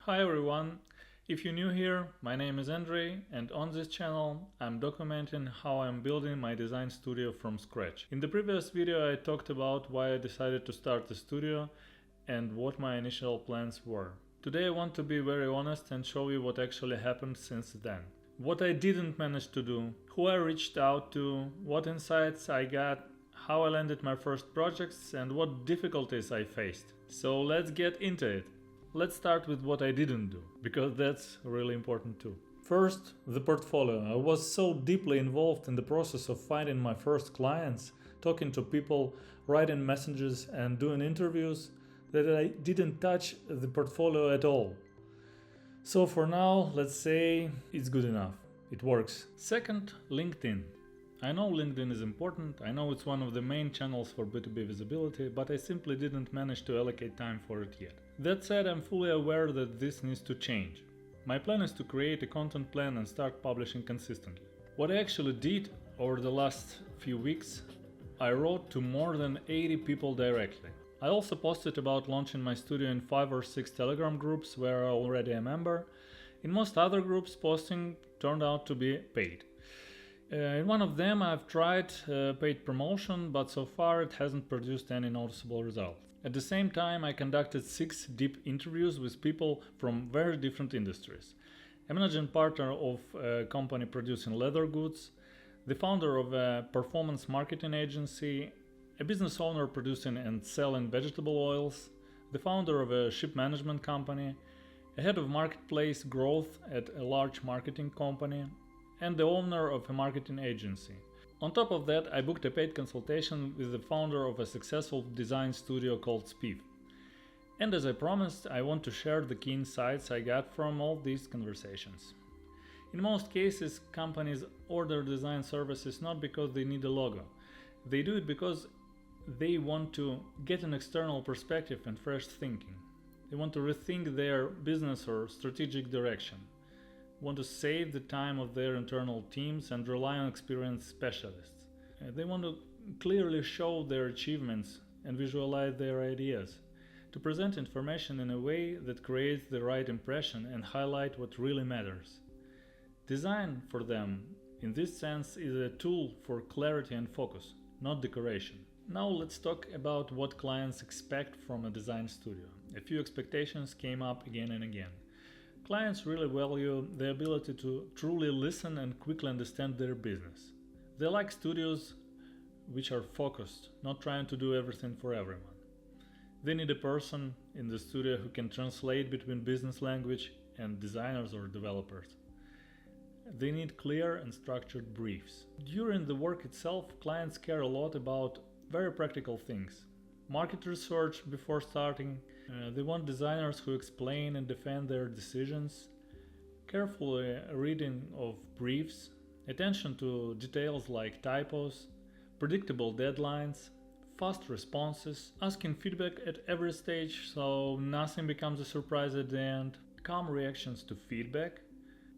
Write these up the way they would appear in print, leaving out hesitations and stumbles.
Hi everyone, if you're new here, my name is Andrei, and on this channel I'm documenting how I'm building my design studio from scratch. In the previous video I talked about why I decided to start the studio and what my initial plans were. Today I want to be very honest and show you what actually happened since then. What I didn't manage to do, who I reached out to, what insights I got, how I landed my first projects and what difficulties I faced. So let's get into it. Let's start with what I didn't do, because that's really important too. First, the portfolio. I was so deeply involved in the process of finding my first clients, talking to people, writing messages and doing interviews that I didn't touch the portfolio at all. So for now, let's say it's good enough. It works. Second, LinkedIn. I know LinkedIn is important, I know it's one of the main channels for B2B visibility, but I simply didn't manage to allocate time for it yet. That said, I'm fully aware that this needs to change. My plan is to create a content plan and start publishing consistently. What I actually did over the last few weeks, I wrote to more than 80 people directly. I also posted about launching my studio in 5 or 6 Telegram groups where I already a member. In most other groups, posting turned out to be paid. In one of them I've tried paid promotion, but so far it hasn't produced any noticeable results. At the same time I conducted 6 deep interviews with people from very different industries. A managing partner of a company producing leather goods, the founder of a performance marketing agency, a business owner producing and selling vegetable oils, the founder of a ship management company, a head of marketplace growth at a large marketing company, and the owner of a marketing agency. On top of that, I booked a paid consultation with the founder of a successful design studio called Spiv. And as I promised, I want to share the key insights I got from all these conversations. In most cases, companies order design services not because they need a logo. They do it because they want to get an external perspective and fresh thinking. They want to rethink their business or strategic direction. Want to save the time of their internal teams and rely on experienced specialists. They want to clearly show their achievements and visualize their ideas, to present information in a way that creates the right impression and highlight what really matters. Design for them, in this sense, is a tool for clarity and focus, not decoration. Now let's talk about what clients expect from a design studio. A few expectations came up again and again. Clients really value the ability to truly listen and quickly understand their business. They like studios which are focused, not trying to do everything for everyone. They need a person in the studio who can translate between business language and designers or developers. They need clear and structured briefs. During the work itself, clients care a lot about very practical things. Market research before starting. They want designers who explain and defend their decisions, careful reading of briefs, attention to details like typos, predictable deadlines, fast responses, asking feedback at every stage so nothing becomes a surprise at the end, calm reactions to feedback,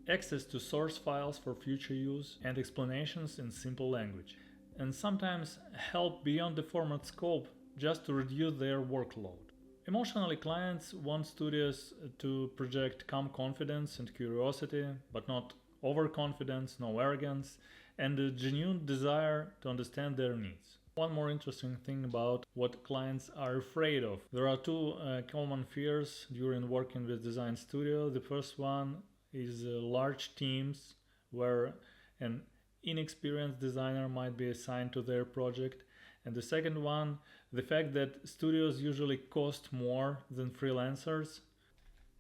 access to source files for future use, and explanations in simple language. And sometimes help beyond the format scope just to reduce their workload. Emotionally, clients want studios to project calm confidence and curiosity, but not overconfidence, no arrogance, and a genuine desire to understand their needs. One more interesting thing about what clients are afraid of. There are 2 common fears during working with design studio. The first one is large teams where an inexperienced designer might be assigned to their project. And the second one, the fact that studios usually cost more than freelancers.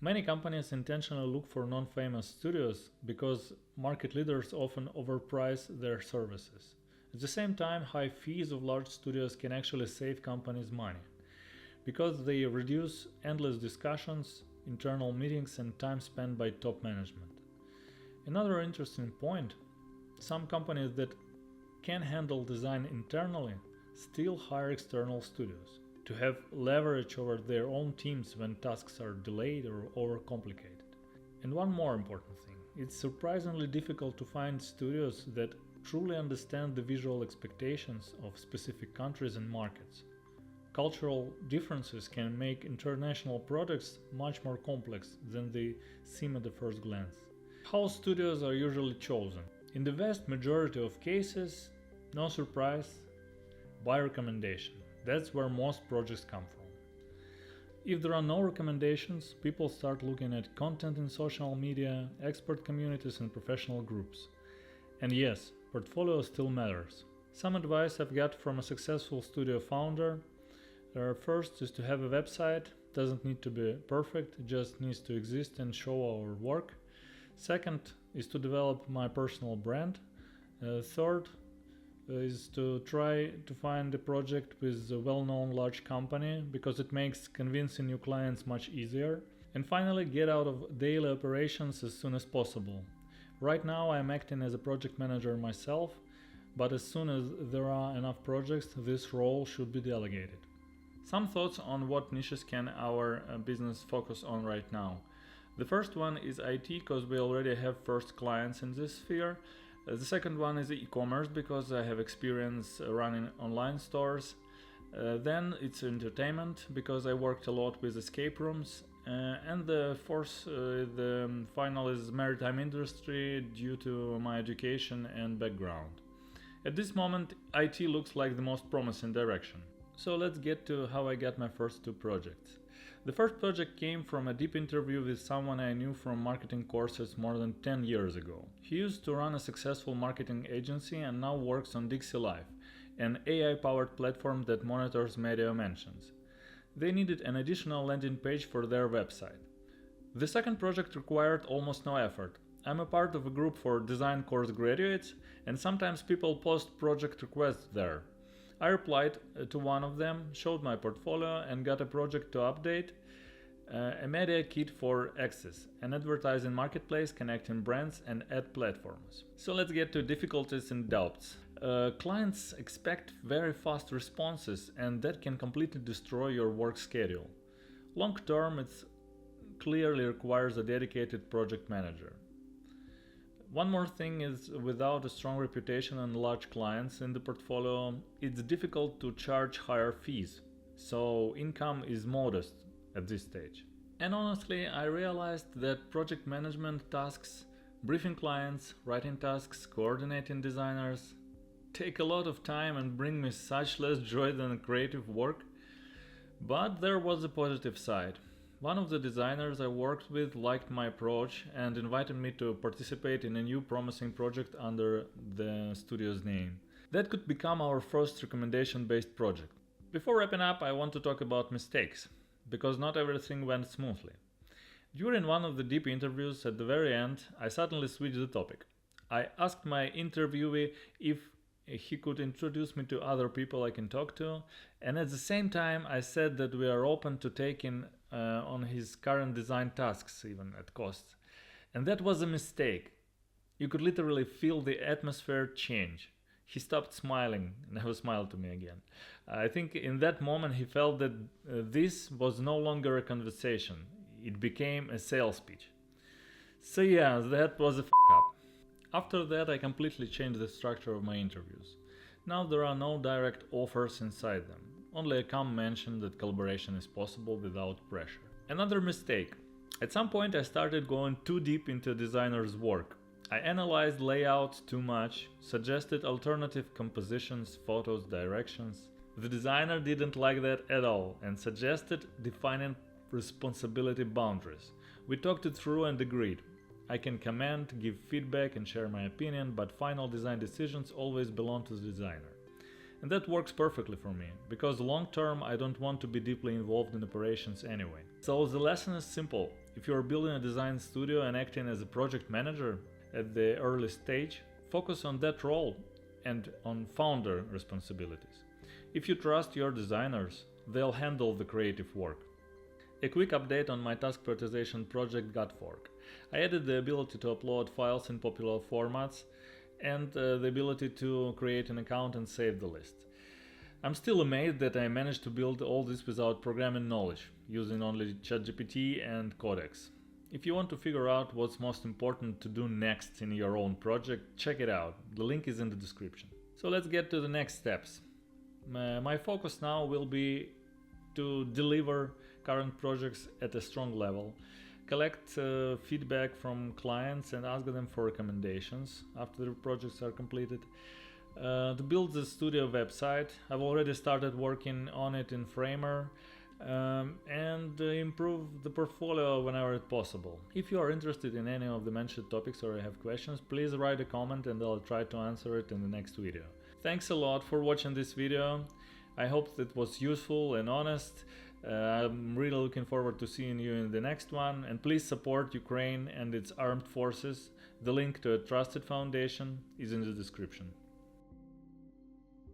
Many companies intentionally look for non-famous studios because market leaders often overprice their services. At the same time, high fees of large studios can actually save companies money because they reduce endless discussions, internal meetings, and time spent by top management. Another interesting point, some companies that can handle design internally still hire external studios to have leverage over their own teams when tasks are delayed or overcomplicated. And one more important thing, it's surprisingly difficult to find studios that truly understand the visual expectations of specific countries and markets. Cultural differences can make international products much more complex than they seem at the first glance. How studios are usually chosen? In the vast majority of cases, no surprise, by recommendation. That's where most projects come from. If there are no recommendations, people start looking at content in social media, expert communities, and professional groups. And yes, portfolio still matters. Some advice I've got from a successful studio founder. First is to have a website. Doesn't need to be perfect, it just needs to exist and show our work. Second is to develop my personal brand. Third is to try to find a project with a well-known large company because it makes convincing new clients much easier. And finally, get out of daily operations as soon as possible. Right now I'm acting as a project manager myself, but as soon as there are enough projects, this role should be delegated. Some thoughts on what niches can our business focus on right now. The first one is IT because we already have first clients in this sphere. The second one is e-commerce because I have experience running online stores. Then it's entertainment because I worked a lot with escape rooms. And the fourth, the final is maritime industry due to my education and background. At this moment, IT looks like the most promising direction. So let's get to how I got my first two projects. The first project came from a deep interview with someone I knew from marketing courses more than 10 years ago. He used to run a successful marketing agency and now works on Dixie Live, an AI-powered platform that monitors media mentions. They needed an additional landing page for their website. The second project required almost no effort. I'm a part of a group for design course graduates, and sometimes people post project requests there. I replied to one of them, showed my portfolio, and got a project to update a media kit for Access, an advertising marketplace connecting brands and ad platforms. So let's get to difficulties and doubts. Clients expect very fast responses, and that can completely destroy your work schedule. Long term, it clearly requires a dedicated project manager. One more thing is, without a strong reputation and large clients in the portfolio, it's difficult to charge higher fees, so income is modest at this stage. And honestly, I realized that project management tasks, briefing clients, writing tasks, coordinating designers, take a lot of time and bring me such less joy than creative work. But there was a positive side. One of the designers I worked with liked my approach and invited me to participate in a new promising project under the studio's name. That could become our first recommendation-based project. Before wrapping up, I want to talk about mistakes, because not everything went smoothly. During one of the deep interviews at the very end, I suddenly switched the topic. I asked my interviewee if he could introduce me to other people I can talk to, and at the same time I said that we are open to taking on his current design tasks, even at cost. And that was a mistake. You could literally feel the atmosphere change. He stopped smiling, never smiled to me again. I think in that moment he felt that this was no longer a conversation. It became a sales pitch. So yeah, that was a up. After that I completely changed the structure of my interviews. Now there are no direct offers inside them. Only a calm mention that collaboration is possible without pressure. Another mistake. At some point I started going too deep into designer's work. I analyzed layouts too much, suggested alternative compositions, photos, directions. The designer didn't like that at all and suggested defining responsibility boundaries. We talked it through and agreed. I can comment, give feedback and share my opinion, but final design decisions always belong to the designer. And that works perfectly for me, because long term I don't want to be deeply involved in operations anyway. So the lesson is simple. If you are building a design studio and acting as a project manager at the early stage, focus on that role and on founder responsibilities. If you trust your designers, they'll handle the creative work. A quick update on my task prioritization project Gutfork. I added the ability to upload files in popular formats and the ability to create an account and save the list. I'm still amazed that I managed to build all this without programming knowledge, using only ChatGPT and Codex. If you want to figure out what's most important to do next in your own project, check it out. The link is in the description. So let's get to the next steps. My focus now will be to deliver current projects at a strong level, collect feedback from clients and ask them for recommendations after the projects are completed. To build the studio website, I've already started working on it in Framer, and improve the portfolio whenever possible. If you are interested in any of the mentioned topics or have questions, please write a comment and I'll try to answer it in the next video. Thanks a lot for watching this video. I hope it was useful and honest. I'm really looking forward to seeing you in the next one, and please support Ukraine and its armed forces. The link to a trusted foundation is in the description.